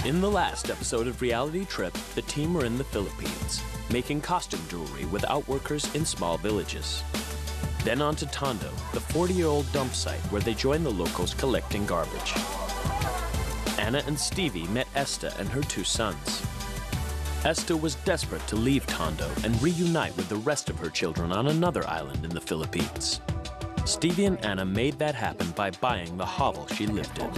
In the last episode of Reality Trip, the team were in the Philippines, making costume jewelry with outworkers in small villages. Then on to Tondo, the 40-year-old dump site where they joined the locals collecting garbage. Anna and Stevie met Esta and her 2 sons. Esta was desperate to leave Tondo and reunite with the rest of her children on another island in the Philippines. Stevie and Anna made that happen by buying the hovel she lived in.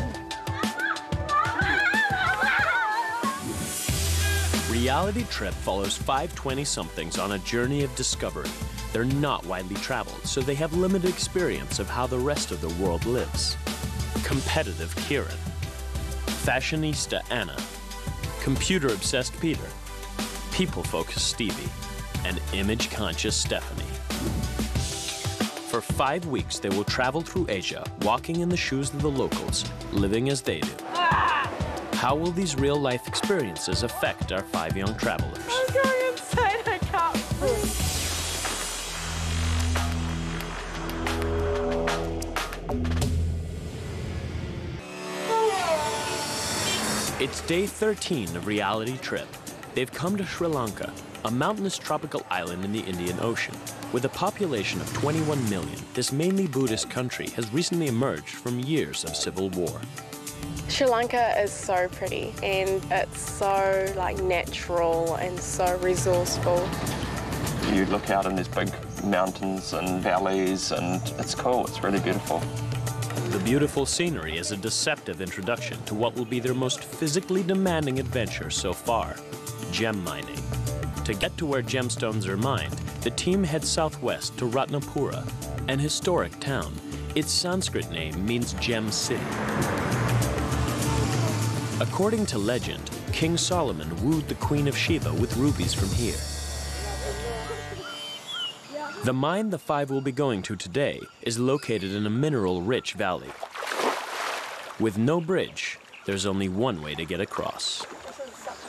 Reality Trip follows 5 20-somethings on a journey of discovery. They're not widely traveled, so they have limited experience of how the rest of the world lives. Competitive Kieran, fashionista Anna, computer-obsessed Peter, people-focused Stevie, and image-conscious Stephanie. For 5 weeks, they will travel through Asia, walking in the shoes of the locals, living as they do. How will these real-life experiences affect our 5 young travelers? I'm going insane, I can't breathe. It's day 13 of Reality Trip. They've come to Sri Lanka, a mountainous tropical island in the Indian Ocean. With a population of 21 million, this mainly Buddhist country has recently emerged from years of civil war. Sri Lanka is so pretty and it's so natural and so resourceful. You look out and there's big mountains and valleys and it's cool, it's really beautiful. The beautiful scenery is a deceptive introduction to what will be their most physically demanding adventure so far, gem mining. To get to where gemstones are mined, the team heads southwest to Ratnapura, an historic town. Its Sanskrit name means Gem City. According to legend, King Solomon wooed the Queen of Sheba with rubies from here. The mine the 5 will be going to today is located in a mineral-rich valley. With no bridge, there's only one way to get across.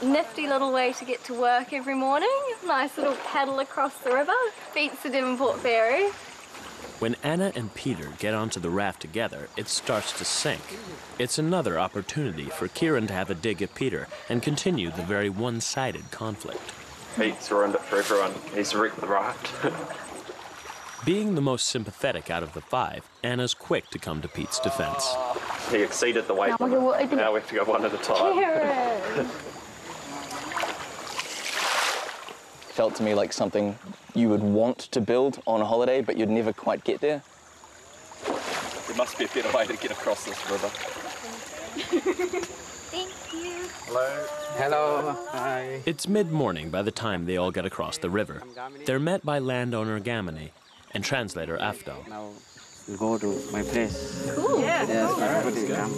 Nifty little way to get to work every morning. Nice little paddle across the river. Beats the Devonport ferry. When Anna and Peter get onto the raft together, it starts to sink. It's another opportunity for Kieran to have a dig at Peter and continue the very one-sided conflict. Pete's ruined it for everyone. He's wrecked the raft. Being the most sympathetic out of the 5, Anna's quick to come to Pete's defense. He exceeded the weight limit. Now we have to go one at a time. Kieran! Felt to me like something you would want to build on a holiday, but you'd never quite get there. There must be a better way to get across this river. Thank you. Hello. Hello. Hi. It's mid-morning by the time they all get across the river. They're met by landowner Gamini and translator Afdal. Now we go to my place. Cool. Yes, everybody come.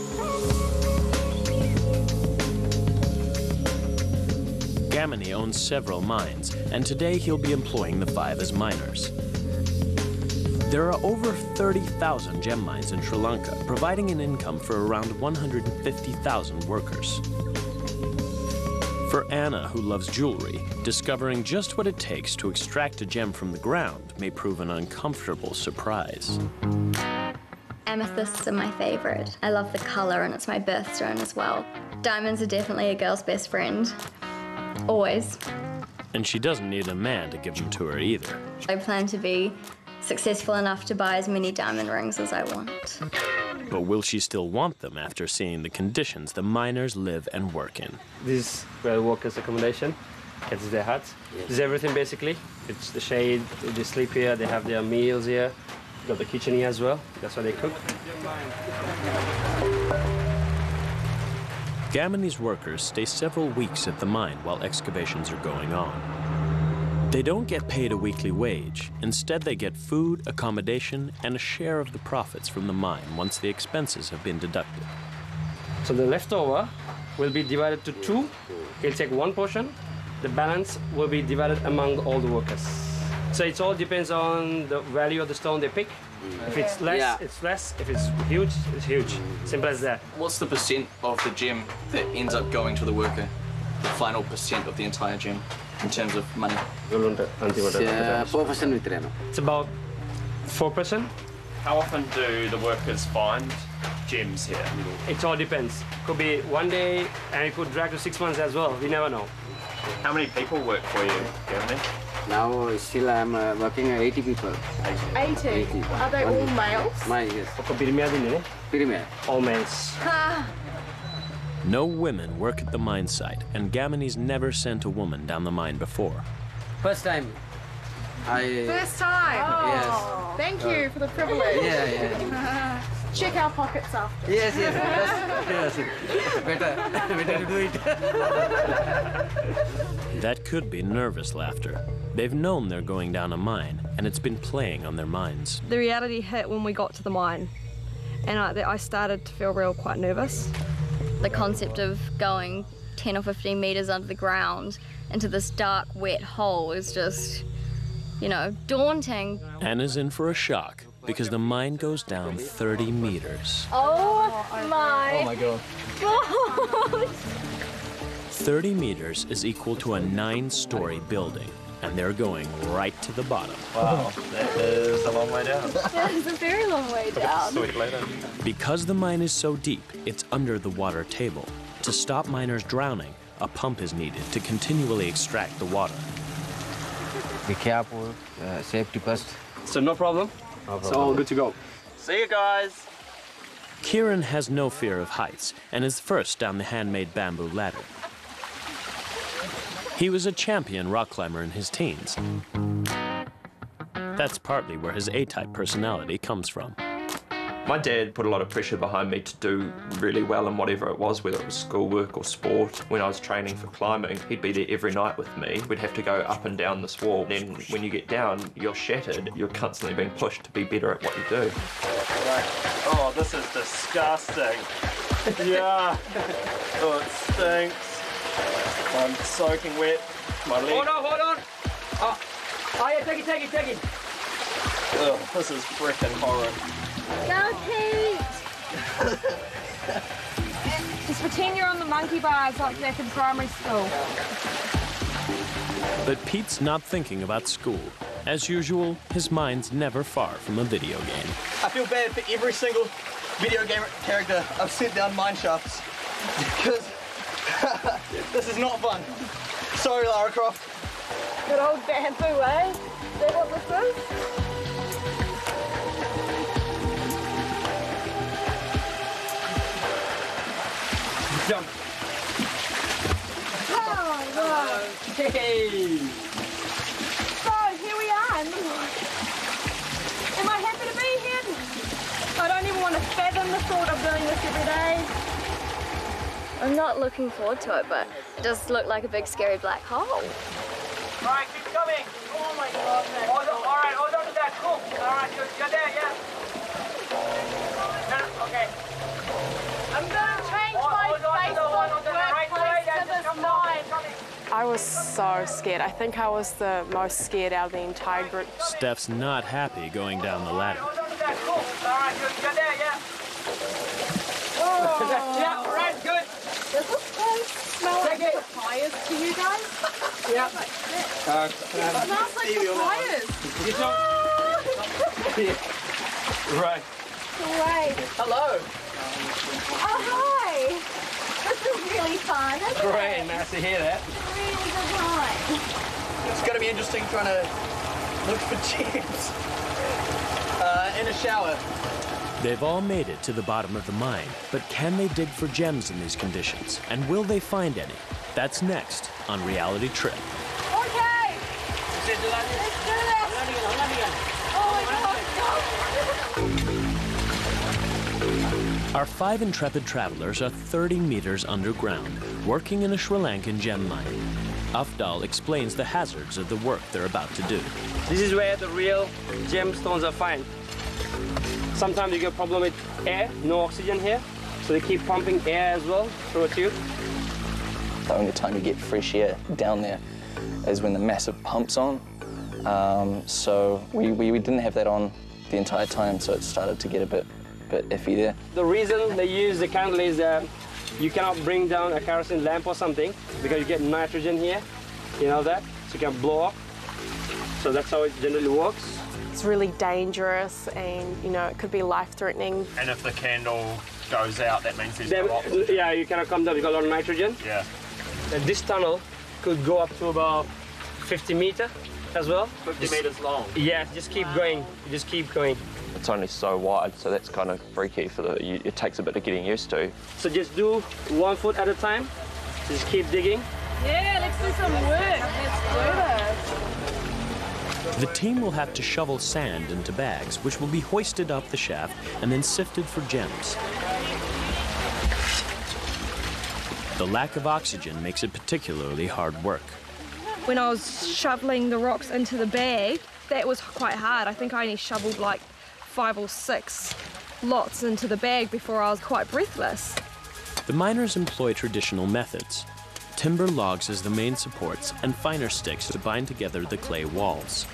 Gamini owns several mines, and today he'll be employing the 5 as miners. There are over 30,000 gem mines in Sri Lanka, providing an income for around 150,000 workers. For Anna, who loves jewelry, discovering just what it takes to extract a gem from the ground may prove an uncomfortable surprise. Amethysts are my favorite. I love the color and it's my birthstone as well. Diamonds are definitely a girl's best friend. Always. And she doesn't need a man to give them to her either. I plan to be successful enough to buy as many diamond rings as I want. But will she still want them after seeing the conditions the miners live and work in? This is where workers' accommodation. It's their huts. This is everything basically. It's the shade, they sleep here, they have their meals here. Got the kitchen here as well. That's where they cook. Gamini's workers stay several weeks at the mine while excavations are going on. They don't get paid a weekly wage. Instead, they get food, accommodation, and a share of the profits from the mine once the expenses have been deducted. So the leftover will be divided to 2. He'll take 1 portion. The balance will be divided among all the workers. So it all depends on the value of the stone they pick. If it's less, it's less. If it's huge, it's huge. Simple as that. What's the percent of the gem that ends up going to the worker? The final percent of the entire gem in terms of money? It's about 4%. How often do the workers find gems here? It all depends. Could be one day, and it could drag to 6 months as well. We never know. How many people work for you, Gavin? Now still I'm working 80 people. 80? 80. Are they all males? Yes. Premier. All males. No women work at the mine site, and Gamini's never sent a woman down the mine before. First time. First time? Oh. Yes. Thank you for the privilege. Yeah. Check our pockets after. Yes. Better to do it. That could be nervous laughter. They've known they're going down a mine, and it's been playing on their minds. The reality hit when we got to the mine, and I started to feel quite nervous. The concept of going 10 or 15 meters under the ground into this dark, wet hole is just, you know, daunting. Anna's in for a shock because the mine goes down 30 meters. Oh my God. God! 30 meters is equal to a 9-story building, and they're going right to the bottom. Wow, that is a long way down. Yeah, it's a very long way down. Sweet later. Because the mine is so deep, it's under the water table. To stop miners drowning, a pump is needed to continually extract the water. Be careful. Safety first. So no problem. It's all good to go. See you guys. Kieran has no fear of heights and is first down the handmade bamboo ladder. He was a champion rock climber in his teens. That's partly where his A-type personality comes from. My dad put a lot of pressure behind me to do really well in whatever it was, whether it was schoolwork or sport. When I was training for climbing, he'd be there every night with me. We'd have to go up and down this wall. Then when you get down, you're shattered. You're constantly being pushed to be better at what you do. Right. Oh, this is disgusting. Yeah. Oh, it stinks. I'm soaking wet. My leg. Hold on. Oh yeah, take it. Ugh, this is freaking horrid. Go, Pete! Just pretend you're on the monkey bars like back in primary school. But Pete's not thinking about school. As usual, his mind's never far from a video game. I feel bad for every single video game character I've sent down mine shafts because this is not fun. Sorry, Lara Croft. Good old bamboo, eh? Is that what this is? Jump. Oh, wow. Hey. So, here we are. Am I happy to be here? I don't even want to fathom the thought of doing this every day. I'm not looking forward to it, but it does look like a big scary black hole. All right, keep coming. Oh my God, man. All right, hold on to that. Cool. All right, you're there, yeah. Okay. I'm gonna change my Facebook workplace to this mine. I was so scared. I think I was the most scared out of the entire group. Steph's not happy going down the ladder. Hold on to that. Cool. All right, you're there, yeah. Oh. Yeah, all right, good. Does this place smell like papayas to you guys? Yeah. It smells like papayas. Right. Great. Hello. Oh, hi. This is really fun, isn't it? Great, nice to hear that. Really good time. It's going to be interesting trying to look for gems in a shower. They've all made it to the bottom of the mine, but can they dig for gems in these conditions? And will they find any? That's next on Reality Trip. Okay. Let's do this. Oh my God. Our 5 intrepid travelers are 30 meters underground, working in a Sri Lankan gem mine. Afdal explains the hazards of the work they're about to do. This is where the real gemstones are found. Sometimes you get a problem with air, no oxygen here, so they keep pumping air as well through a tube. The only time you get fresh air down there is when the massive pump's on. So we didn't have that on the entire time, so it started to get a bit iffy there. The reason they use the candle is that you cannot bring down a kerosene lamp or something because you get nitrogen here, you know that, so you can blow up. So that's how it generally works. it's really dangerous and, you know, it could be life-threatening. And if the candle goes out, that means there's no oxygen. Yeah, you cannot come down, you've got a lot of nitrogen. Yeah. And this tunnel could go up to about 50 meters as well. 50 meters long? Yeah, just keep going, just keep going. It's only so wide, so that's kind of freaky for it takes a bit of getting used to. So just do 1 foot at a time, just keep digging. Yeah, let's do some work. Let's do this. The team will have to shovel sand into bags, which will be hoisted up the shaft and then sifted for gems. The lack of oxygen makes it particularly hard work. When I was shoveling the rocks into the bag, that was quite hard. I think I only shoveled like 5 or 6 lots into the bag before I was quite breathless. The miners employ traditional methods. Timber logs as the main supports and finer sticks to bind together the clay walls.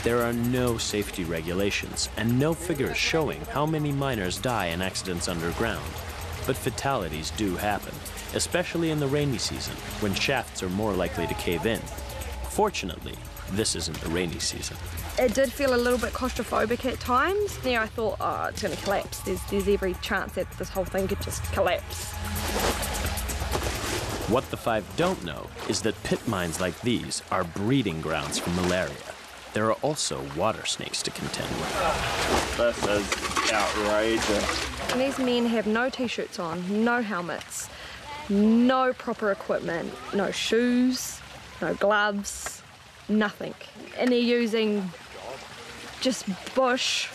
There are no safety regulations and no figures showing how many miners die in accidents underground. But fatalities do happen, especially in the rainy season when shafts are more likely to cave in. Fortunately, this isn't the rainy season. It did feel a little bit claustrophobic at times. There I thought, oh, it's going to collapse. There's every chance that this whole thing could just collapse. What the 5 don't know is that pit mines like these are breeding grounds for malaria. There are also water snakes to contend with. This is outrageous. And these men have no t-shirts on, no helmets, no proper equipment, no shoes, no gloves, nothing. And they're using just bush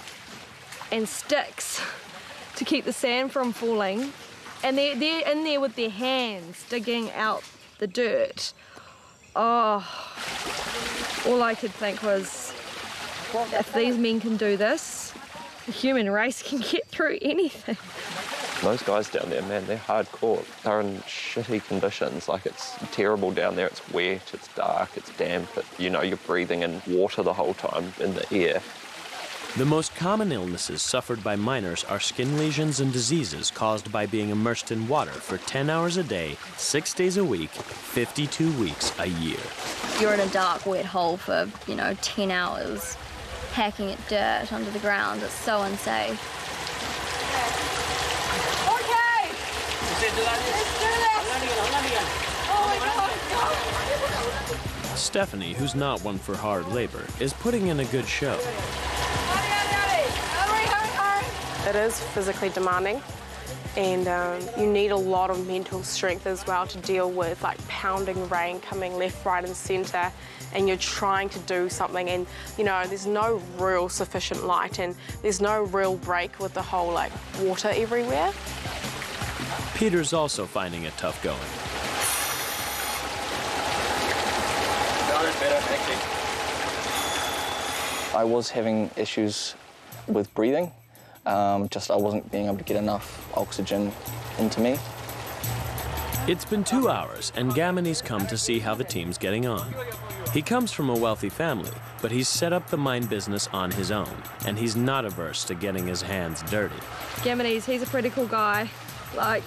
and sticks to keep the sand from falling. And they're in there with their hands digging out the dirt. Oh, all I could think was, if these men can do this, the human race can get through anything. Those guys down there, man, they're hardcore. They're in shitty conditions. Like, it's terrible down there. It's wet, it's dark, it's damp. You know, you're breathing in water the whole time in the air. The most common illnesses suffered by miners are skin lesions and diseases caused by being immersed in water for 10 hours a day, 6 days a week, 52 weeks a year. You're in a dark, wet hole for, 10 hours, hacking at dirt under the ground. It's so unsafe. Okay! Let's do this! Oh my God! Stephanie, who's not one for hard labor, is putting in a good show. It is physically demanding, and you need a lot of mental strength as well to deal with like pounding rain coming left, right and centre, and you're trying to do something, and there's no real sufficient light and there's no real break with the whole like water everywhere. Peter's also finding it tough going. I was having issues with breathing. I wasn't being able to get enough oxygen into me. It's been 2 hours, and Gamini's come to see how the team's getting on. He comes from a wealthy family, but he's set up the mine business on his own, and he's not averse to getting his hands dirty. Gamini's, he's a pretty cool guy, like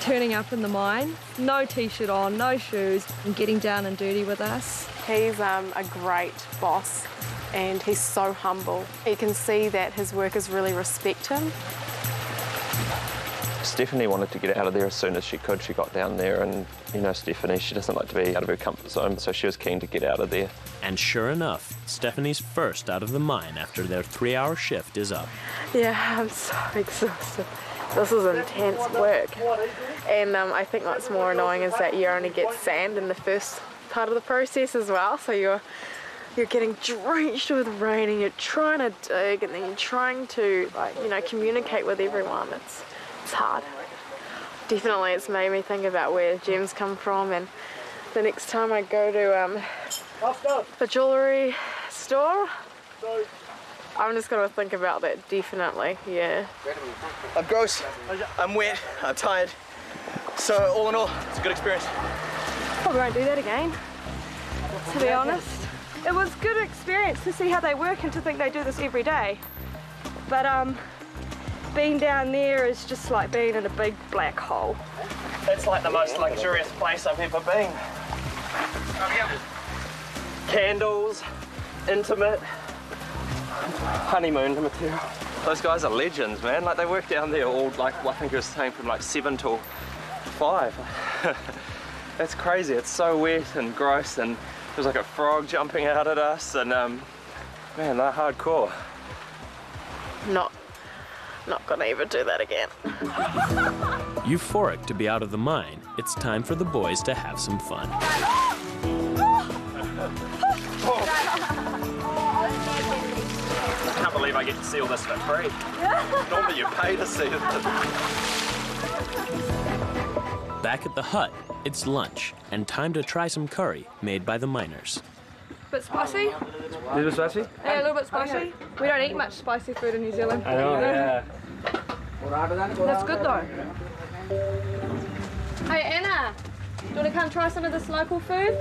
turning up in the mine, no t-shirt on, no shoes, and getting down and dirty with us. He's a great boss, and he's so humble. You can see that his workers really respect him. Stephanie wanted to get out of there as soon as she could. She got down there and, Stephanie, she doesn't like to be out of her comfort zone, so she was keen to get out of there. And sure enough, Stephanie's first out of the mine after their 3-hour shift is up. Yeah, I'm so exhausted. This is intense work. And I think what's more annoying is that you only get sand in the first part of the process as well, so you're getting drenched with rain and you're trying to dig and then you're trying to communicate with everyone. It's hard. Definitely it's made me think about where gems come from, and the next time I go to a jewellery store, I'm just going to think about that, definitely, yeah. I'm gross, I'm wet, I'm tired. So all in all, it's a good experience. Probably won't do that again, to be honest. It was a good experience to see how they work and to think they do this every day. But being down there is just like being in a big black hole. It's like the most luxurious place I've ever been. Candles, intimate, honeymoon material. Those guys are legends, man. Like, they work down there all, like, I think it was saying from like 7 till 5. That's crazy. It's so wet and gross, and there's like a frog jumping out at us, and man, they're hardcore. Not gonna ever do that again. Euphoric to be out of the mine, it's time for the boys to have some fun. I can't believe I get to see all this for free. Normally you pay to see it. Back at the hut, it's lunch and time to try some curry made by the miners. Bit spicy? A little spicy? Yeah, a little bit spicy. We don't eat much spicy food in New Zealand. I know, yeah. That's good though. Hey Anna, do you want to come try some of this local food?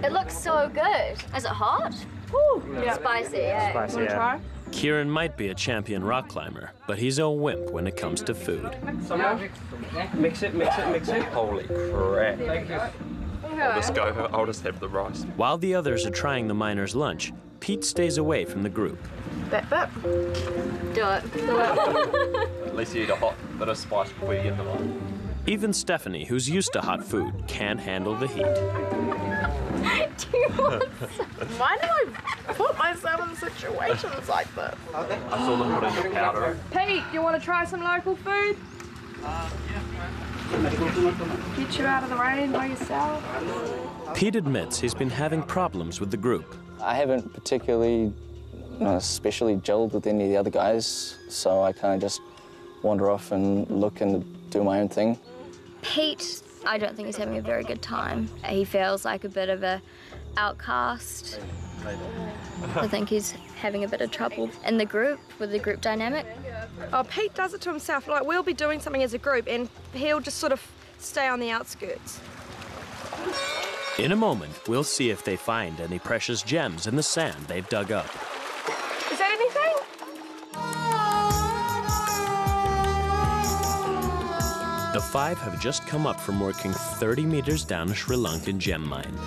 It looks so good. Is it hot? Woo, Yeah. spicy, yeah. Spicy, Want to try? Kieran might be a champion rock climber, but he's a wimp when it comes to food. Some more? Mix it, mix it, mix it. Holy crap. Okay. I'll just have the rice. While the others are trying the miners' lunch, Pete stays away from the group. That bit. Do it. At least you eat a hot bit of spice before you get the line. Even Stephanie, who's used to hot food, can't handle the heat. Do you want Why do I put myself in situations like this? I saw them put in the powder. Pete, you want to try some local food? Get you out of the rain by yourself. Pete admits he's been having problems with the group. I haven't particularly, especially gelled with any of the other guys, so I kind of just wander off and look and do my own thing. Pete, I don't think he's having a very good time. He feels like a bit of a outcast. I think he's having a bit of trouble in the group, with the group dynamic. Oh, Pete does it to himself. Like, we'll be doing something as a group and he'll just sort of stay on the outskirts. In a moment, we'll see if they find any precious gems in the sand they've dug up. Is that anything? The 5 have just come up from working 30 meters down a Sri Lankan gem mine.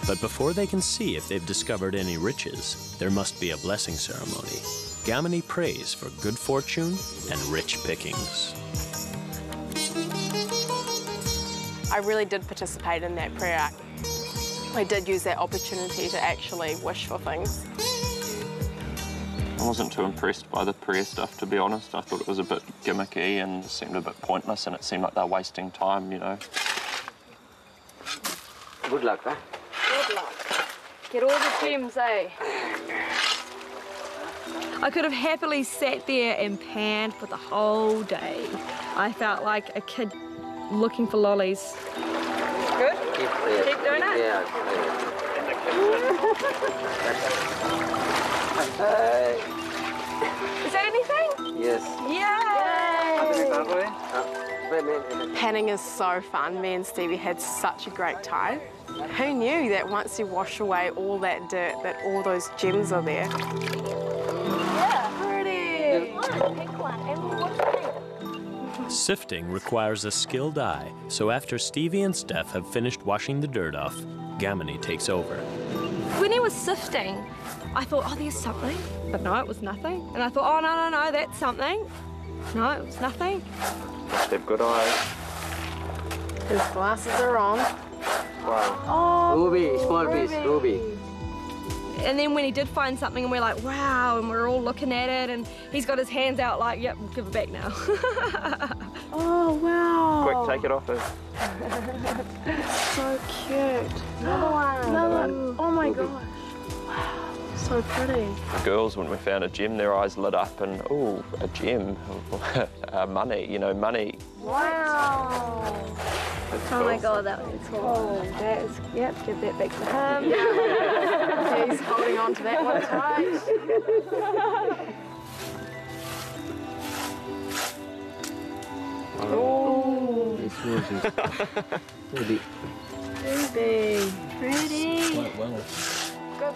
But before they can see if they've discovered any riches, there must be a blessing ceremony. Gamini prays for good fortune and rich pickings. I really did participate in that prayer. I did use that opportunity to actually wish for things. I wasn't too impressed by the prayer stuff, to be honest. I thought it was a bit gimmicky and seemed a bit pointless, and it seemed like they're wasting time, you know. Good luck, huh? Good luck. Get all the gems, eh? I could have happily sat there and panned for the whole day. I felt like a kid looking for lollies. Good? Keep doing it? Yeah. Is that anything? Yes. Yay! Panning is so fun. Me and Stevie had such a great time. Who knew that once you wash away all that dirt, that all those gems are there? Yeah, pretty. Sifting requires a skilled eye, so after Stevie and Steph have finished washing the dirt off, Gamini takes over. When he was sifting, I thought, oh, there's something. But no, it was nothing. And I thought, oh, no, that's something. No, it was nothing. They've good eyes. His glasses are on. Wow. Oh, Ruby, small piece, ruby. And then when he did find something, and we're like, wow, and we're all looking at it, and he's got his hands out like, yep, we'll give it back now. Oh, wow. Quick, take it off her. So cute. Another one. Another one. Oh my gosh. Wow. So pretty. The girls, when we found a gem, their eyes lit up and, oh, a gem. Money, you know, money. Wow. Oh my god, that was cool. Oh, that is, yep, give that back to him. He's holding on to that one tight. Oh, Ruby. pretty. Quite well.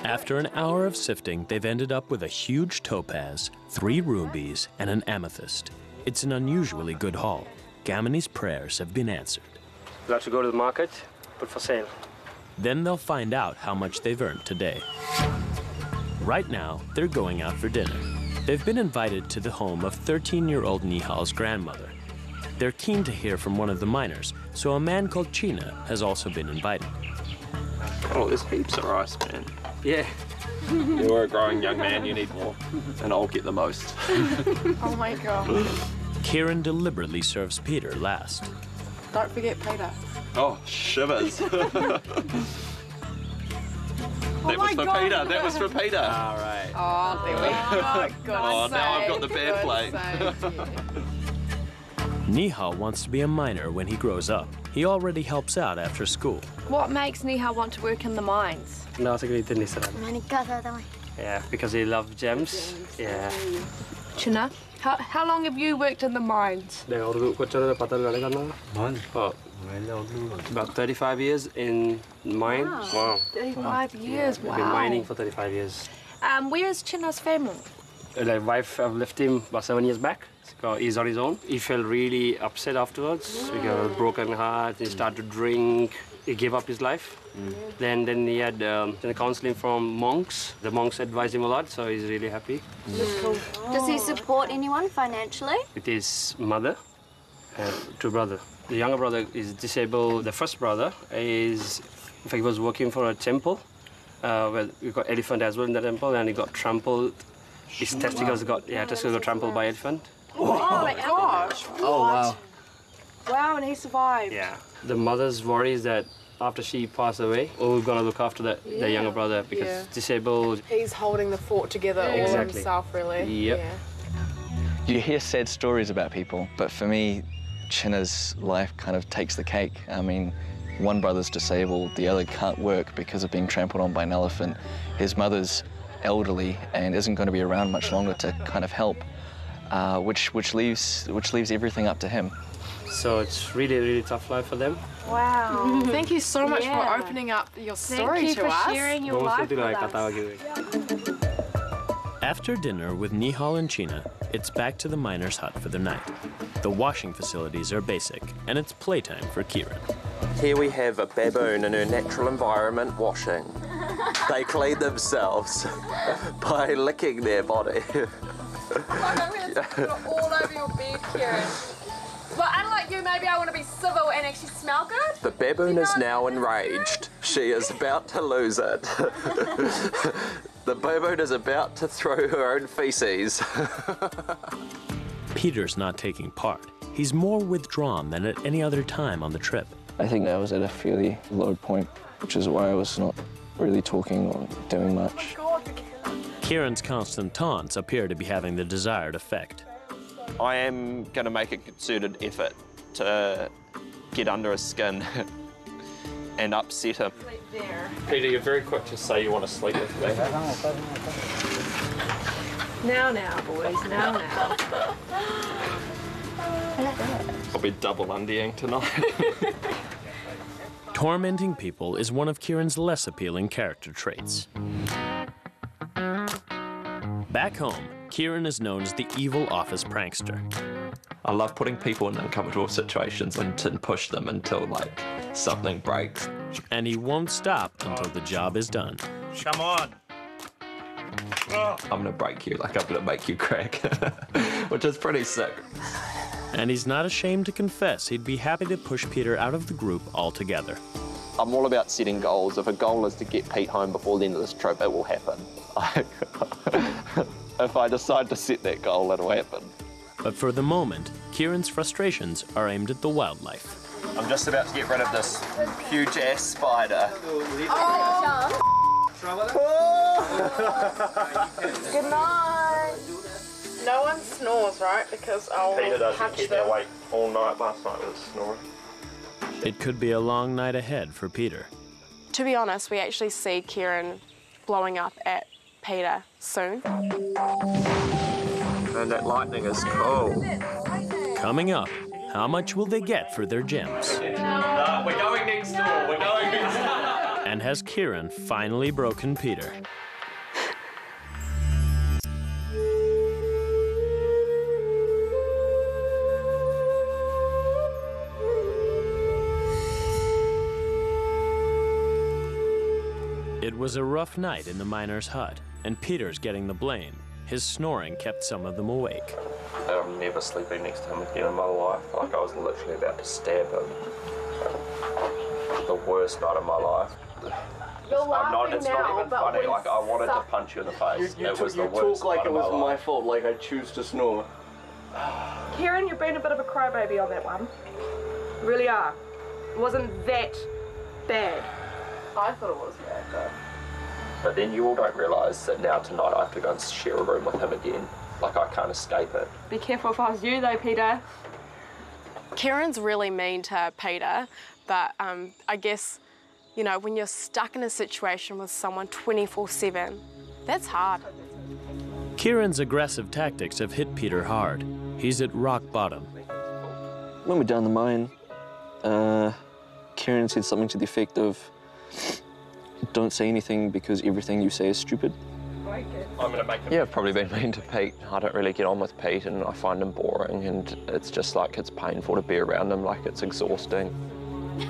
After an hour of sifting, they've ended up with a huge topaz, 3 rubies, and an amethyst. It's an unusually good haul. Gamini's prayers have been answered. We'll have to go to the market, put for sale. Then they'll find out how much they've earned today. Right now, they're going out for dinner. They've been invited to the home of 13-year-old Nihal's grandmother. They're keen to hear from one of the miners, so a man called China has also been invited. Oh, there's heaps of rice, man. Yeah. You're a growing young man, you need more, and I'll get the most. Oh my God. Kieran deliberately serves Peter last. Don't forget Peter. Oh, shivers. That was for Peter, that was for Peter. All right. Oh, there we go. Oh, now I've got the bad plate. Nihal wants to be a miner when he grows up. He already helps out after school. What makes Nihal want to work in the mines? No, yeah, because he loves gems. Yeah. China, how long have you worked in the mines? Oh, about 35 years in mine. Wow. 35 years, wow. I've been mining for 35 years. Where's China's family? My wife left him about 7 years back. He's on his own. He felt really upset afterwards. He got a broken heart. He started to drink. He gave up his life. Then he had counseling from monks. The monks advised him a lot, so he's really happy. Does he support anyone financially? With his mother and two brothers. The younger brother is disabled. The first brother is, in fact, he was working for a temple. Well, we got elephant as well in the temple, and he got trampled. His testicles got trampled by elephant. Oh my gosh. Oh, wow. Wow, and he survived. Yeah. The mother's worry is that after she passed away, we're gonna look after the younger brother because disabled. He's holding the fort together all Exactly. himself, really. Yep. Yeah. You hear sad stories about people, but for me, China's life kind of takes the cake. I mean, one brother's disabled, the other can't work because of being trampled on by an elephant. His mother's elderly and isn't going to be around much longer to kind of help, which leaves everything up to him. So it's really, really tough life for them. Wow. Thank you so much for opening up your story to us. Thank you for sharing your life with us. After dinner with Nihal and China, it's back to the miners' hut for the night. The washing facilities are basic, and it's playtime for Kieran. Here we have a baboon in her natural environment washing. They clean themselves by licking their body. I'm going to put it all over your bed, Kieran. But unlike you, maybe I want to be civil and actually smell good. The baboon is now enraged. She is about to lose it. The baboon is about to throw her own feces. Peter's not taking part. He's more withdrawn than at any other time on the trip. I think I was at a fairly low point, which is why I was not really talking or doing much. Kieran's constant taunts appear to be having the desired effect. I am going to make a concerted effort to get under his skin and upset him. Peter, you're very quick to say you want to sleep with me. Now, boys, now. I'll be double undying tonight. Tormenting people is one of Kieran's less appealing character traits. Back home, Kieran is known as the evil office prankster. I love putting people in uncomfortable situations and to push them until, like, something breaks. And he won't stop until the job is done. Come on. I'm gonna break you, like I'm gonna make you crack, which is pretty sick. And he's not ashamed to confess he'd be happy to push Peter out of the group altogether. I'm all about setting goals. If a goal is to get Pete home before the end of this trip, it will happen. If I decide to set that goal, it'll happen. But for the moment, Kieran's frustrations are aimed at the wildlife. I'm just about to get rid of this huge-ass spider. Good night. No one snores, right? Because I'll touch them. awake all night last night with snoring. It could be a long night ahead for Peter. To be honest, we actually see Kieran blowing up at Peter soon. And that lightning is cool. Coming up, how much will they get for their gems? We're going next door, we're going next door. And has Kieran finally broken Peter? It was a rough night in the miner's hut, and Peter's getting the blame. His snoring kept some of them awake. I'm never sleeping next to him again in my life. Like, I was literally about to stab him. The worst night of my life. It's not even funny. Like, I wanted to punch you in the face. It was the worst talk like night it of my was life. my fault, like I choose to snore. Kieran, you've been a bit of a crybaby on that one. You really are. It wasn't that bad. I thought it was bad though. But then you all don't realise that now tonight I have to go and share a room with him again. Like, I can't escape it. Be careful if I was you though, Peter. Kieran's really mean to Peter, but I guess, you know, when you're stuck in a situation with someone 24/7, that's hard. Kieran's aggressive tactics have hit Peter hard. He's at rock bottom. When we're down the mine, Kieran said something to the effect of, "Don't say anything because everything you say is stupid." I'm gonna make him. Yeah, I've probably been mean to Pete. I don't really get on with Pete and I find him boring, and it's just like, it's painful to be around him, like it's exhausting.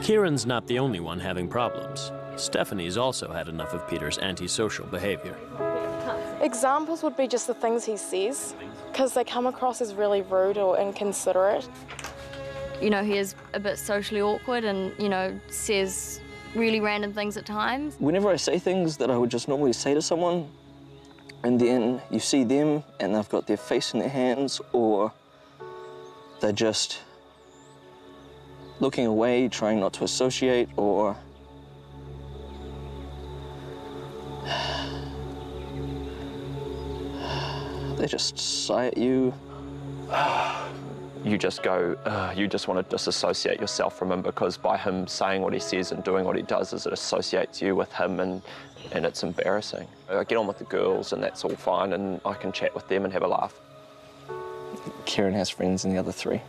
Kieran's not the only one having problems. Stephanie's also had enough of Peter's antisocial behavior. Examples would be just the things he says, because they come across as really rude or inconsiderate. You know, he is a bit socially awkward and, you know, says really random things at times. Whenever I say things that I would just normally say to someone, and then you see them and they've got their face in their hands, or they're just looking away, trying not to associate, or they just sigh at you. You just go, you just want to disassociate yourself from him, because by him saying what he says and doing what he does, it associates you with him, and it's embarrassing. I get on with the girls and that's all fine, and I can chat with them and have a laugh. Kieran has friends in the other three.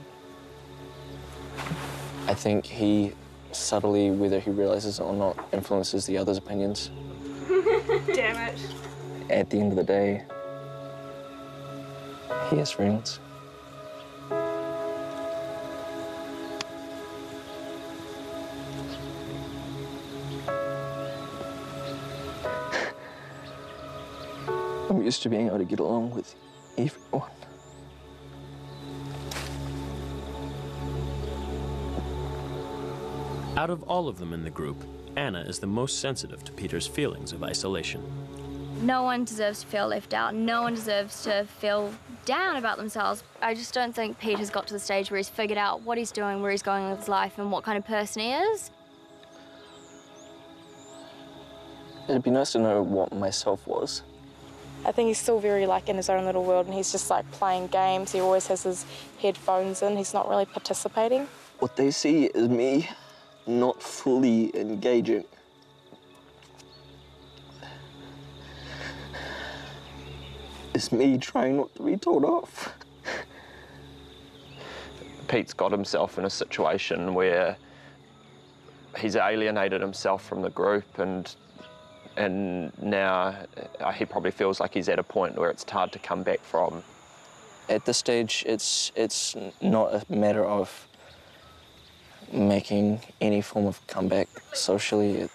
I think he subtly, whether he realizes it or not, influences the others' opinions. Damn it. At the end of the day, he has friends. I'm used to being able to get along with everyone. Out of all of them in the group, Anna is the most sensitive to Peter's feelings of isolation. No one deserves to feel left out. No one deserves to feel down about themselves. I just don't think Pete has got to the stage where he's figured out what he's doing, where he's going with his life, and what kind of person he is. It'd be nice to know what myself was. I think he's still very like in his own little world, and he's just like playing games. He always has his headphones in. He's not really participating. What they see is me not fully engaging. It's me trying not to be told off. Pete's got himself in a situation where he's alienated himself from the group, and now he probably feels like he's at a point where it's hard to come back from. At this stage, it's not a matter of making any form of comeback socially.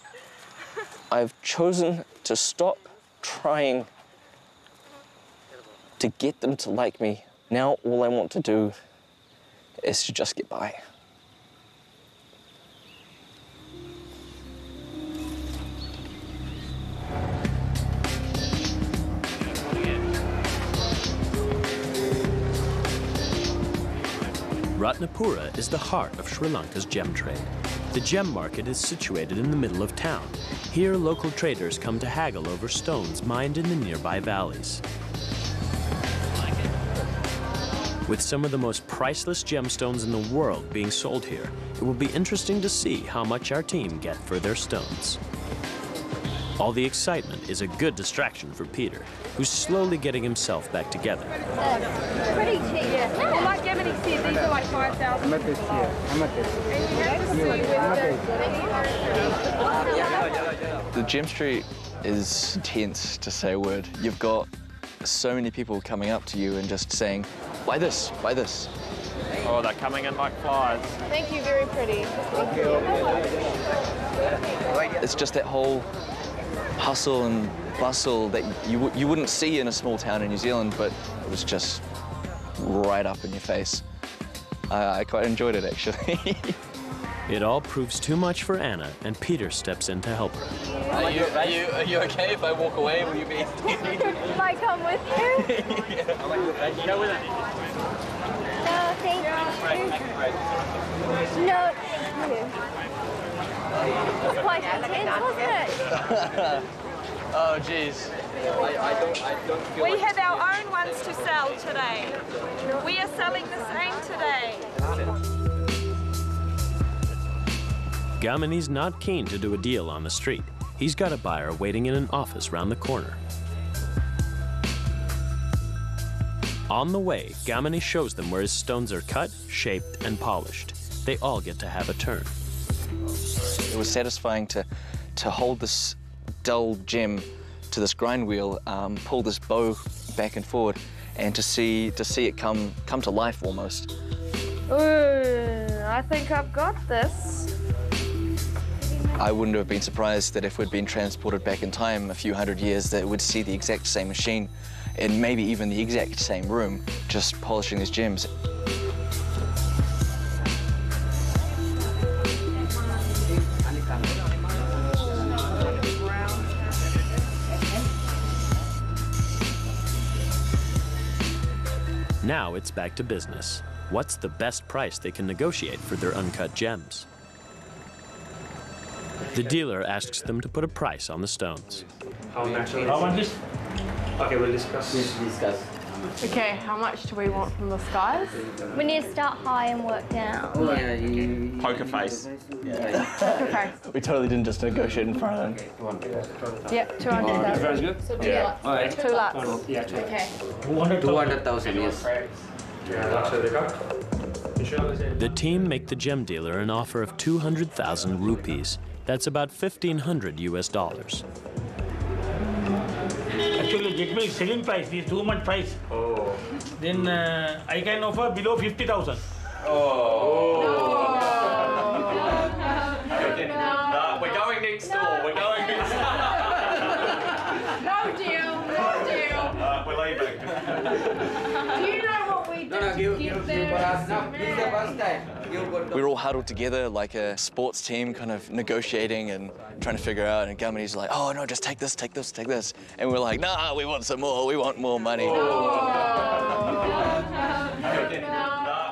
I've chosen to stop trying to get them to like me. Now all I want to do is to just get by. Ratnapura is the heart of Sri Lanka's gem trade. The gem market is situated in the middle of town. Here, local traders come to haggle over stones mined in the nearby valleys. With some of the most priceless gemstones in the world being sold here, it will be interesting to see how much our team get for their stones. All the excitement is a good distraction for Peter, who's slowly getting himself back together. Pretty cheap. Yeah. Like Gemini said, these are like 5,000. The gem street is intense, to say a word. You've got so many people coming up to you and just saying, buy this, buy this. Oh, they're coming in like flies. Thank you, very pretty. Thank you. It's just that whole hustle and bustle that you wouldn't see in a small town in New Zealand, but it was just right up in your face. I quite enjoyed it, actually. It all proves too much for Anna, and Peter steps in to help her. Are you okay if I walk away? Will you be? If I come with you? Go with it. No, thank you. No, thank you. It was quite intense, wasn't it? Oh, jeez. I don't feel We like have our own ones to sell today. We are selling the same today. Gamini's not keen to do a deal on the street. He's got a buyer waiting in an office round the corner. On the way, Gamini shows them where his stones are cut, shaped, and polished. They all get to have a turn. It was satisfying to hold this dull gem to this grind wheel, pull this bow back and forward, and to see it come to life almost. Ooh, I think I've got this. I wouldn't have been surprised that if we'd been transported back in time a few hundred years, that we'd see the exact same machine in maybe even the exact same room, just polishing these gems. Now it's back to business. What's the best price they can negotiate for their uncut gems? The dealer asks them to put a price on the stones. How natural How much is is? it? Okay, we'll discuss. Discuss. Okay, how much do we want from the skies? We need to start high and work down. Poker face. Okay. We totally didn't just negotiate in front of them. Yep, 200,000. Very good. So two Yeah. lots. Alright. 2 lots. Yeah. Okay. 200,000, yes. The team make the gem dealer an offer of 200,000 rupees. That's about $1,500 US. Actually, get me selling price. This is too much price. Oh. Then I can offer below 50,000. We're going next door. We're going next door. No deal, no deal. We're leaving. Do you know what we did to get there? We were all huddled together like a sports team, kind of negotiating and trying to figure out. And Gamini's like, oh no, just take this, take this, take this. And we're like, nah, we want some more. We want more money.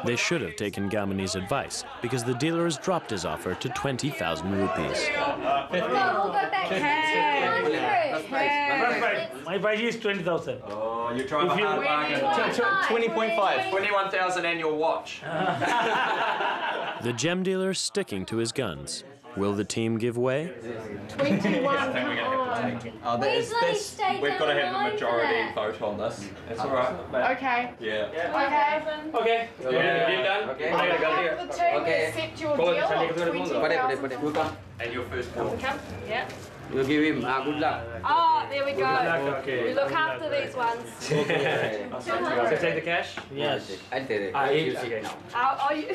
They should have taken Gamini's advice, because the dealer has dropped his offer to 20,000 rupees. My price is 20,000. Oh, you're trying to hard bargain. 20.5. 21,000 and your watch. The gem dealer sticking to his guns. Will the team give way? 21. I think we're going to have to take it. Oh, We've got to have the majority vote on this. That's all right. Okay. Yeah. Okay. Okay. Deal done. Okay. On behalf of the team, Okay. accept your Go on, deal Sandy, of go to the phone. 20,000. You come. And your first call. Come? Yeah. You give him good luck. Oh, there we go. Okay. We look after these ones. So take the cash? Yes. I'll take it. Okay. Are you?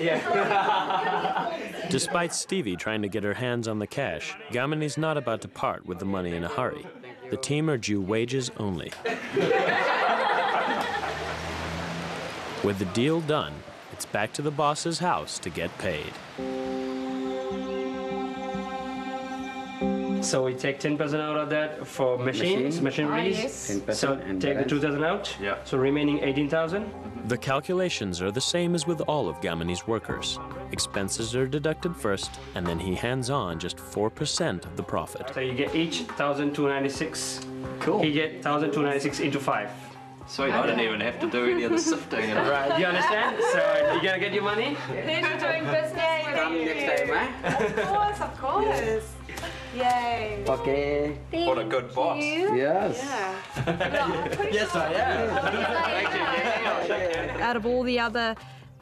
Despite Stevie trying to get her hands on the cash, Gamini's not about to part with the money in a hurry. The team are due wages only. With the deal done, it's back to the boss's house to get paid. So we take 10% out of that for machines, machineries. yes. 10% So and take the balance. 2,000 out. Yeah. So remaining 18,000. The calculations are the same as with all of Gamini's workers. Expenses are deducted first, and then he hands on just 4% of the profit. So you get each 1,296. Cool. He get 1,296 into 5. Sweet, I didn't even have to do any of the sifting. Right, do you understand? So you're gonna get your money? Pleasure doing business with Come you. next time, eh? Of course, of course. Yay. Okay. What a good boss. Yes. Yes, I am. Out of all the other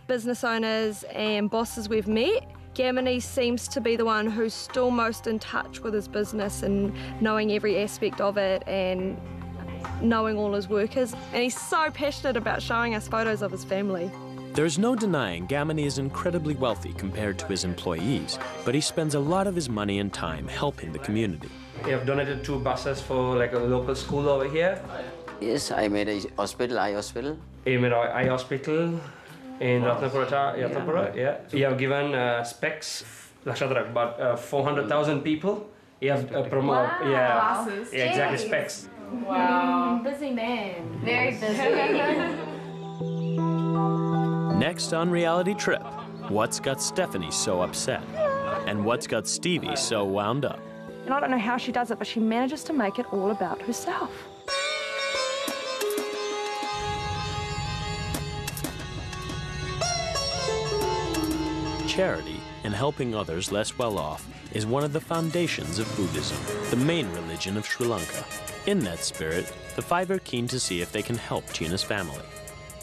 business owners and bosses we've met, Gamini seems to be the one who's still most in touch with his business and knowing every aspect of it and knowing all his workers. And he's so passionate about showing us photos of his family. There's no denying Gamini is incredibly wealthy compared to his employees, but he spends a lot of his money and time helping the community. We have donated 2 buses for like a local school over here. Yes, I made a hospital, eye hospital. We made an eye hospital in Ratnapura. Yeah. We have given specs, about 400,000 people. We have promote. Wow. Yeah. Classes. Yeah, exactly, specs. Wow. Busy man. Very busy. Next on Reality Trip, what's got Stephanie so upset? And what's got Stevie so wound up? And I don't know how she does it, but she manages to make it all about herself. Charity and helping others less well off is one of the foundations of Buddhism, the main religion of Sri Lanka. In that spirit, the 5 are keen to see if they can help China's family.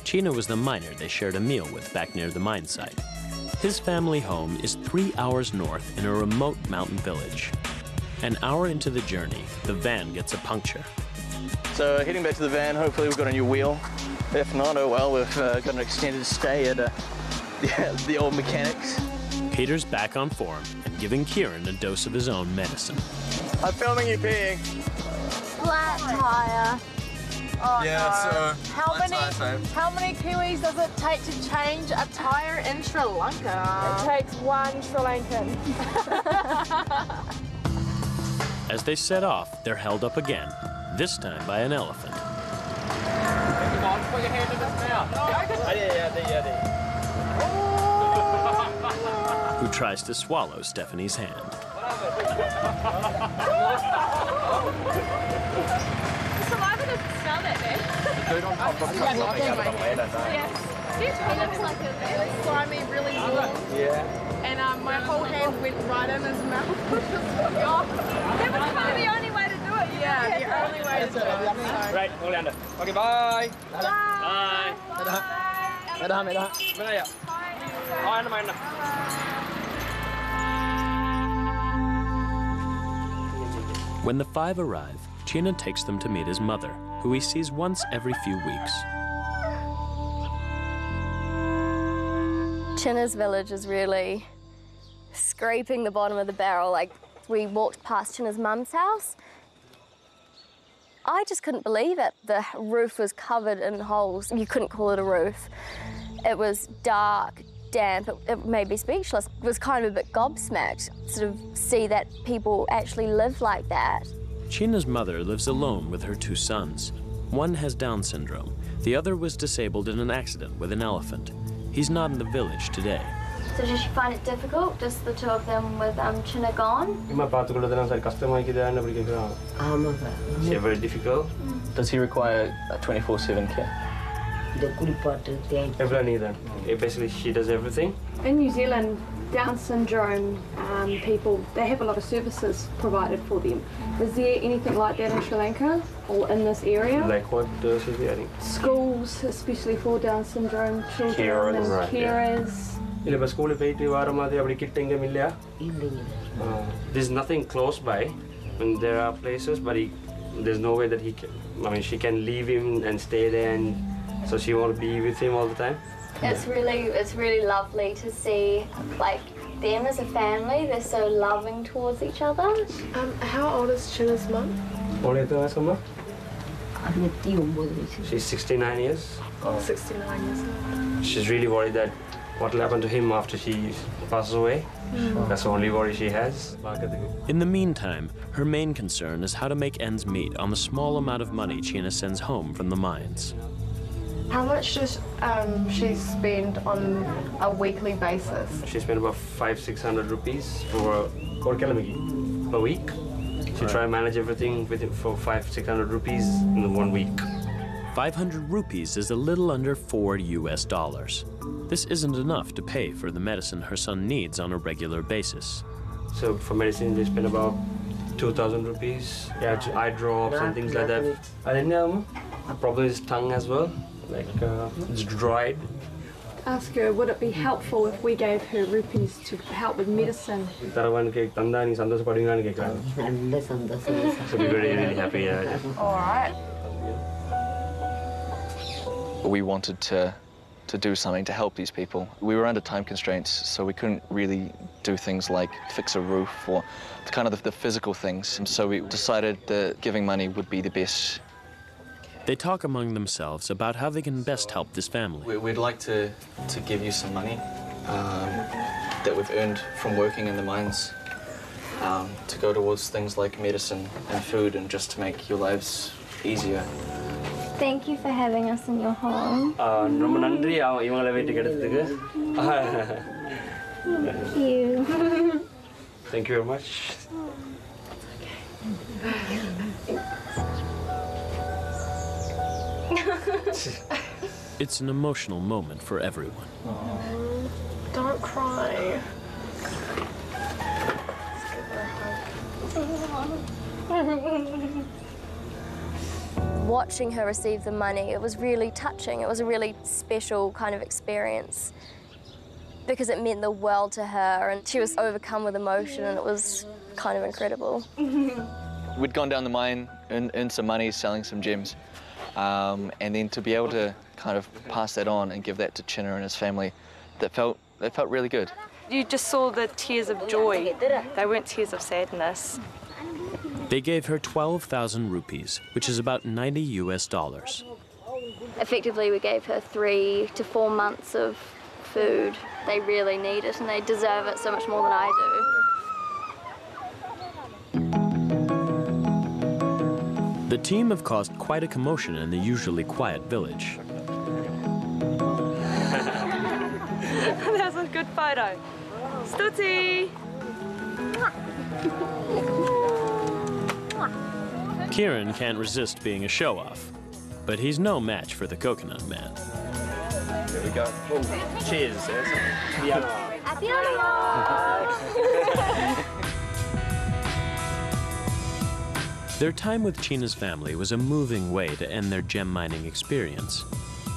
China was the miner they shared a meal with back near the mine site. His family home is 3 hours north in a remote mountain village. An hour into the journey, the van gets a puncture. So heading back to the van, hopefully we've got a new wheel. If not, oh well, we've got an extended stay at the old mechanics. Peter's back on form and giving Kieran a dose of his own medicine. I'm filming you peeing. Flat tire. Oh, Yeah, no. so How many Kiwis does it take to change a tire in Sri Lanka? It takes 1 Sri Lankan. As they set off, they're held up again, this time by an elephant. Come on, put your hand in his mouth. Who tries to swallow Stephanie's hand. Saliva doesn't smell that bad. He looks like a really slimy, really warm. Yeah. And my whole hand went right in his mouth. That was kind of the only way to do it. Yeah, the only way to do it. Right, hold on. Okay, bye. Bye. When the 5 arrive, China takes them to meet his mother, who he sees once every few weeks. China's village is really scraping the bottom of the barrel. Like, we walked past China's mum's house. I just couldn't believe it. The roof was covered in holes. You couldn't call it a roof. It was dark, damp. It made me speechless. It was kind of a bit gobsmacked to sort of see that people actually live like that. China's mother lives alone with her 2 sons. One has Down syndrome. The other was disabled in an accident with an elephant. He's not in the village today. So did you find it difficult, just the 2 of them with China gone? It's very difficult. Does he require 24/7 care? Everyone either. Basically, she does everything. In New Zealand, Down syndrome people, they have a lot of services provided for them. Is there anything like that in Sri Lanka or in this area? Like what does she do? I think. Schools, especially for Down syndrome children and carers. There's nothing close by. And there are places, but there's no way that he can. I mean, she can leave him and stay there, and so she won't be with him all the time. It's really lovely to see, like, them as a family. They're so loving towards each other. How old is China's mum? She's 69 years. Oh, 69 years old. She's really worried that what will happen to him after she passes away. That's the only worry she has. In the meantime, her main concern is how to make ends meet on the small amount of money China sends home from the mines. How much does she spend on a weekly basis? She spent about 500-600 rupees per week. She try and manage everything with it for 500-600 rupees in 1 week. 500 rupees is a little under $4 US. This isn't enough to pay for the medicine her son needs on a regular basis. So for medicine, they spend about 2,000 rupees. Yeah, eye drops and things like that. I think probably his tongue as well. Like it's dried. Ask her, would it be helpful if we gave her rupees to help with medicine? So we're really, really happy. All right. We wanted to to do something to help these people. We were under time constraints, so we couldn't really do things like fix a roof or kind of the physical things. And so we decided that giving money would be the best. They talk among themselves about how they can best help this family. We'd like to give you some money that we've earned from working in the mines to go towards things like medicine and food and just to make your lives easier. Thank you for having us in your home. Thank you. Thank you very much. It's an emotional moment for everyone. Don't cry. Watching her receive the money, it was really touching. It was a really special kind of experience because it meant the world to her, and she was overcome with emotion, and it was kind of incredible. We'd gone down the mine, earned some money selling some gems, and then to be able to kind of pass that on and give that to Chinna and his family, that felt really good. You just saw the tears of joy. They weren't tears of sadness. They gave her 12,000 rupees, which is about $90 US. Effectively, we gave her 3 to 4 months of food. They really need it, and they deserve it so much more than I do. The team have caused quite a commotion in the usually quiet village. That was a good photo. Stutzy! Kieran can't resist being a show-off, but he's no match for the coconut man. There we go. Oh, cheers. Their time with Chinna's family was a moving way to end their gem mining experience,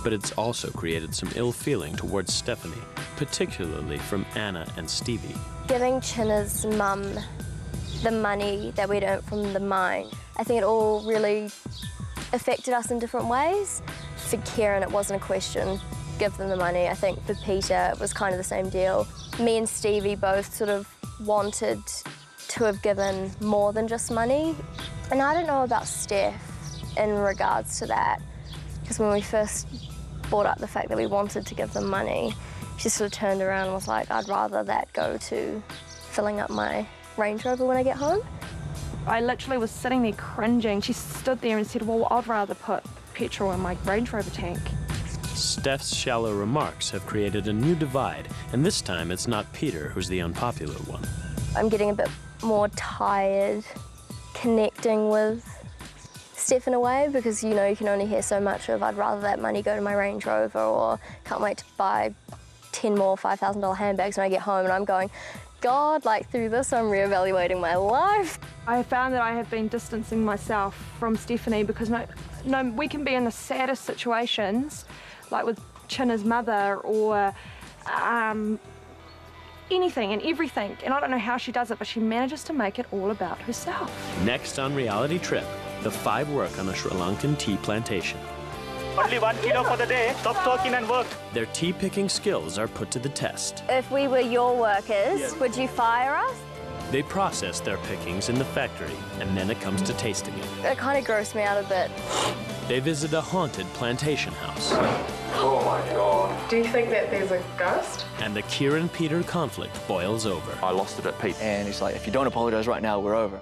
but it's also created some ill feeling towards Stephanie, particularly from Anna and Stevie. Giving Chinna's mum the money that we'd earned from the mine, I think it all really affected us in different ways. For Kieran, it wasn't a question, give them the money. I think for Peter, it was kind of the same deal. Me and Stevie both sort of wanted to have given more than just money. And I don't know about Steph in regards to that, because when we first brought up the fact that we wanted to give them money, she sort of turned around and was like, I'd rather that go to filling up my Range Rover when I get home. I literally was sitting there cringing. She stood there and said, well, I'd rather put petrol in my Range Rover tank. Steph's shallow remarks have created a new divide, and this time it's not Peter who's the unpopular one. I'm getting a bit more tired connecting with Steph in a way, because, you know, you can only hear so much of I'd rather that money go to my Range Rover, or can't wait to buy 10 more $5,000 handbags when I get home, and I'm going, God, like through this I'm reevaluating my life. I have found that I have been distancing myself from Stephanie because no, we can be in the saddest situations, like with Chinna's mother or anything and everything, and I don't know how she does it, but she manages to make it all about herself. Next on Reality Trip, the 5 work on a Sri Lankan tea plantation. Only 1 kilo for the day. Stop talking and work. Their tea-picking skills are put to the test. If we were your workers, would you fire us? They process their pickings in the factory, and then it comes to tasting it. It kind of grossed me out a bit. They visit a haunted plantation house. Oh my God. Do you think that there's a ghost? And the Kieran-Peter conflict boils over. I lost it at Pete. And he's like, if you don't apologize right now, we're over.